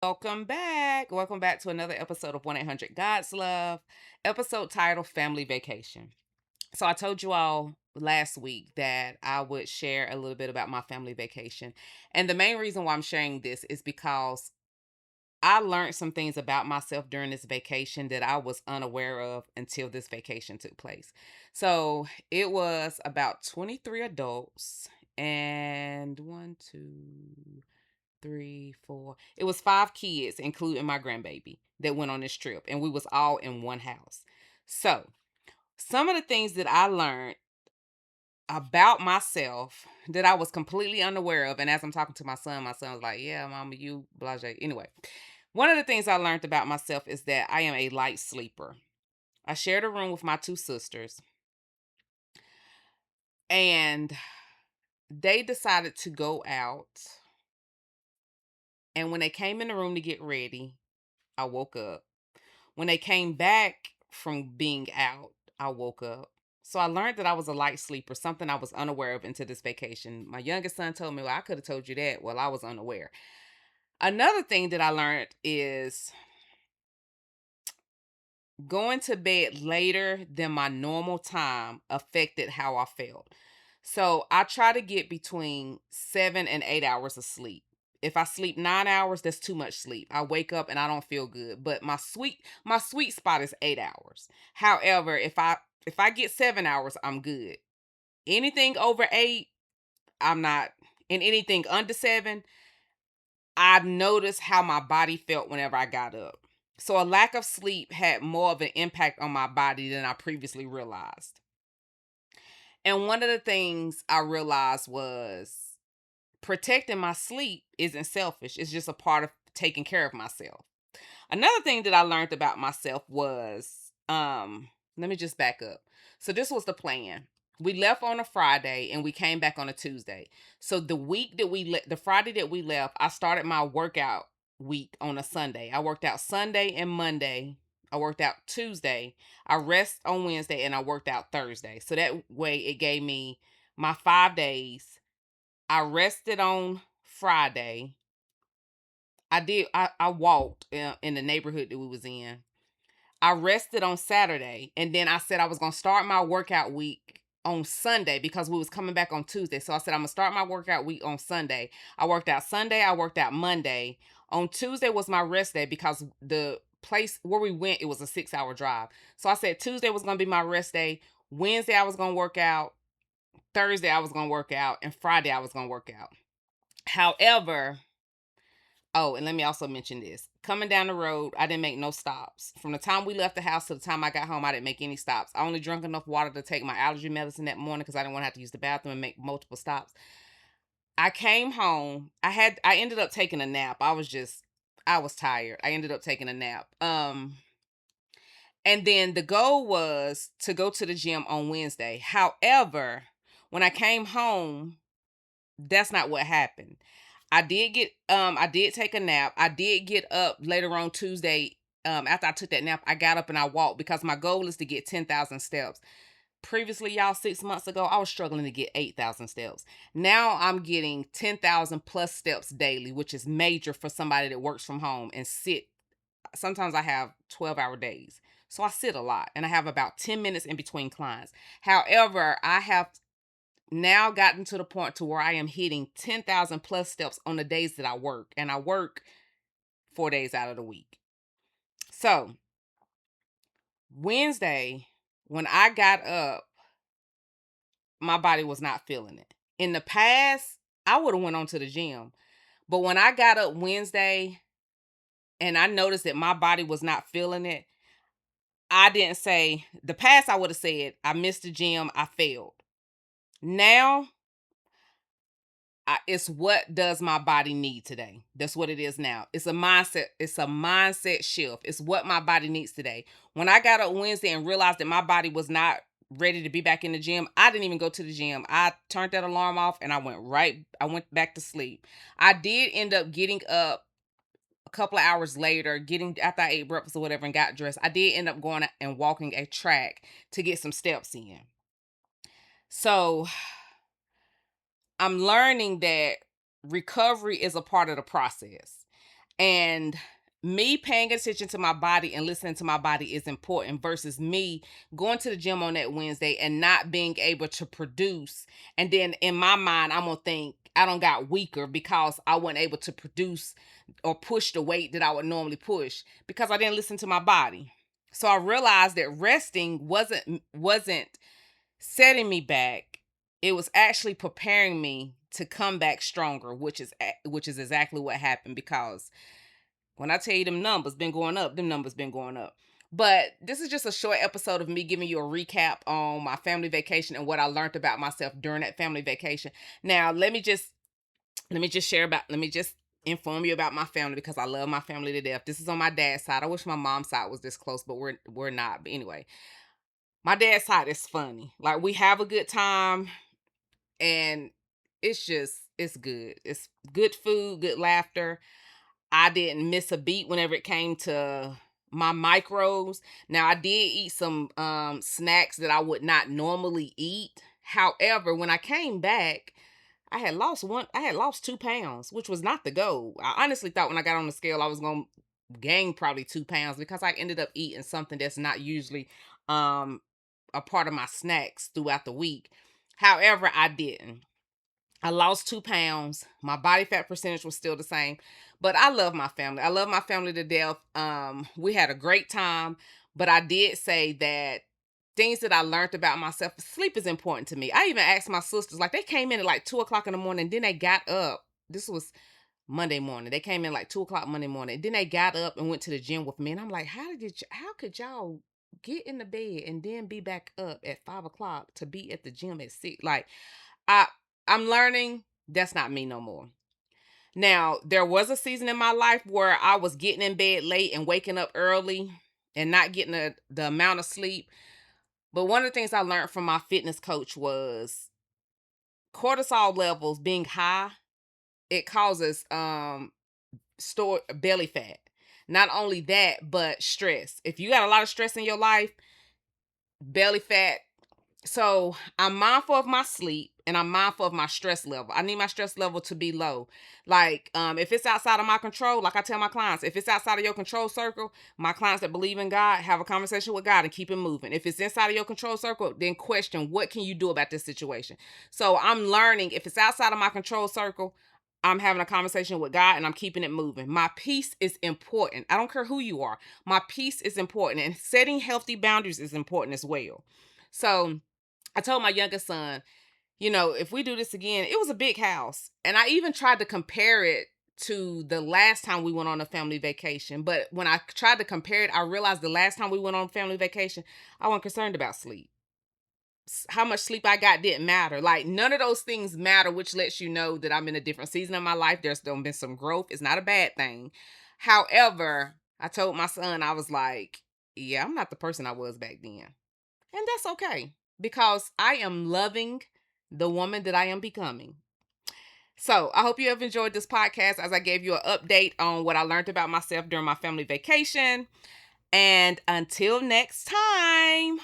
Welcome back. Welcome back to another episode of 1 800 God's Love, episode titled Family Vacation. So, I told you all last week that I would share a little bit about my family vacation. And the main reason why I'm sharing this is because I learned some things about myself during this vacation that I was unaware of until this vacation took place. So, it was about 23 adults and one, two, three, four. It was five kids, including my grandbaby, that went on this trip, and we was all in one house. So, some of the things that I learned about myself that I was completely unaware of, and as I'm talking to my son was like, "Yeah, mama, you blase." Anyway, one of the things I learned about myself is that I am a light sleeper. I shared a room with my two sisters, and they decided to go out. And when they came in the room to get ready, I woke up. When they came back from being out, I woke up. So I learned that I was a light sleeper, something I was unaware of into this vacation. My youngest son told me, "Well, I could have told you that." Well, I was unaware. Another thing that I learned is going to bed later than my normal time affected how I felt. So I try to get between 7 and 8 hours of sleep. If I sleep 9 hours, that's too much sleep. I wake up and I don't feel good. But my sweet spot is 8 hours. However, if I get 7 hours, I'm good. Anything over eight, I'm not. And anything under seven, I noticed how my body felt whenever I got up. So a lack of sleep had more of an impact on my body than I previously realized. And one of the things I realized was protecting my sleep isn't selfish. It's just a part of taking care of myself. Another thing that I learned about myself was let me just back up. So this was the plan. We left on a Friday and we came back on a Tuesday. So the Friday that we left, I started my workout week on a Sunday. I worked out Sunday and Monday. I worked out Tuesday. I rest on Wednesday and I worked out Thursday. So that way it gave me my 5 days. I rested on Friday. I walked in the neighborhood that we was in. I rested on Saturday, and then I said I was gonna start my workout week on Sunday because we was coming back on Tuesday. So I said I'm gonna start my workout week on Sunday. I worked out Sunday, I worked out Monday. On Tuesday was my rest day because the place where we went, it was a 6 hour drive. So I said Tuesday was gonna be my rest day. Wednesday I was gonna work out. Thursday I was gonna work out, and Friday I was gonna work out. However, oh, and let me also mention this. Coming down the road, I didn't make no stops. From the time we left the house to the time I got home, I didn't make any stops. I only drank enough water to take my allergy medicine that morning because I didn't want to have to use the bathroom and make multiple stops. I came home. I ended up taking a nap. I was tired. I ended up taking a nap. And then the goal was to go to the gym on Wednesday. However, when I came home, that's not what happened. I did take a nap. I did get up later on Tuesday. After I took that nap, I got up and I walked because my goal is to get 10,000 steps. Previously, y'all, 6 months ago, I was struggling to get 8,000 steps. Now I'm getting 10,000 plus steps daily, which is major for somebody that works from home and sit. Sometimes I have 12-hour days. So I sit a lot and I have about 10 minutes in between clients. However, I have now gotten to the point to where I am hitting 10,000 plus steps on the days that I work, and I work 4 days out of the week. So Wednesday, when I got up, my body was not feeling it. In the past, I would have went on to the gym, but when I got up Wednesday and I noticed that my body was not feeling it, I didn't say the past. I would have said I missed the gym. I failed. Now it's what does my body need today. That's what it is now. It's a mindset. It's a mindset shift. It's what my body needs today. When I got up Wednesday and realized that my body was not ready to be back in the gym, I didn't even go to the gym. I turned that alarm off and I went back to sleep. I did end up getting up a couple of hours later, getting after I ate breakfast or whatever and got dressed. I did end up going and walking a track to get some steps in. So I'm learning that recovery is a part of the process. And me paying attention to my body and listening to my body is important versus me going to the gym on that Wednesday and not being able to produce. And then in my mind, I'm going to think I don't got weaker because I wasn't able to produce or push the weight that I would normally push because I didn't listen to my body. So I realized that resting wasn't setting me back. It was actually preparing me to come back stronger, which is exactly what happened, because when I tell you them numbers been going up, them numbers been going up. But this is just a short episode of me giving you a recap on my family vacation and what I learned about myself during that family vacation. Now, let me just inform you about my family because I love my family to death. This is on my dad's side. I wish my mom's side was this close, but we're not. But anyway, my dad's side is funny. Like, we have a good time, and it's good. It's good food, good laughter. I didn't miss a beat whenever it came to my micros. Now, I did eat some snacks that I would not normally eat. However, when I came back, I had lost 2 pounds, which was not the goal. I honestly thought when I got on the scale I was gonna gain probably 2 pounds because I ended up eating something that's not usually um a part of my snacks throughout the week. However, I didn't. I lost 2 pounds. My body fat percentage was still the same, but I love my family. I love my family to death. We had a great time, but I did say that things that I learned about myself, sleep is important to me. I even asked my sisters, like, they came in at like 2 o'clock in the morning, then they got up. This was Monday morning. They came in like 2 o'clock Monday morning. Then they got up and went to the gym with me. And I'm like, how could y'all get in the bed and then be back up at 5 o'clock to be at the gym at 6? Like, I I'm learning that's not me no more. Now, there was a season in my life where I was getting in bed late and waking up early and not getting the amount of sleep. But one of the things I learned from my fitness coach was cortisol levels being high, it causes store belly fat. Not only that, but stress. If you got a lot of stress in your life, belly fat. So I'm mindful of my sleep and I'm mindful of my stress level. I need my stress level to be low. Like, if it's outside of my control, like I tell my clients, if it's outside of your control circle, my clients that believe in God, have a conversation with God and keep it moving. If it's inside of your control circle, then question, what can you do about this situation? So I'm learning, if it's outside of my control circle, I'm having a conversation with God and I'm keeping it moving. My peace is important. I don't care who you are. My peace is important, and setting healthy boundaries is important as well. So I told my youngest son, if we do this again, it was a big house. And I even tried to compare it to the last time we went on a family vacation. But when I tried to compare it, I realized the last time we went on family vacation, I wasn't concerned about sleep. How much sleep I got didn't matter. Like, none of those things matter, which lets you know that I'm in a different season of my life. There's still been some growth. It's not a bad thing. However, I told my son, I was like, yeah, I'm not the person I was back then. And that's okay because I am loving the woman that I am becoming. So I hope you have enjoyed this podcast as I gave you an update on what I learned about myself during my family vacation. And until next time.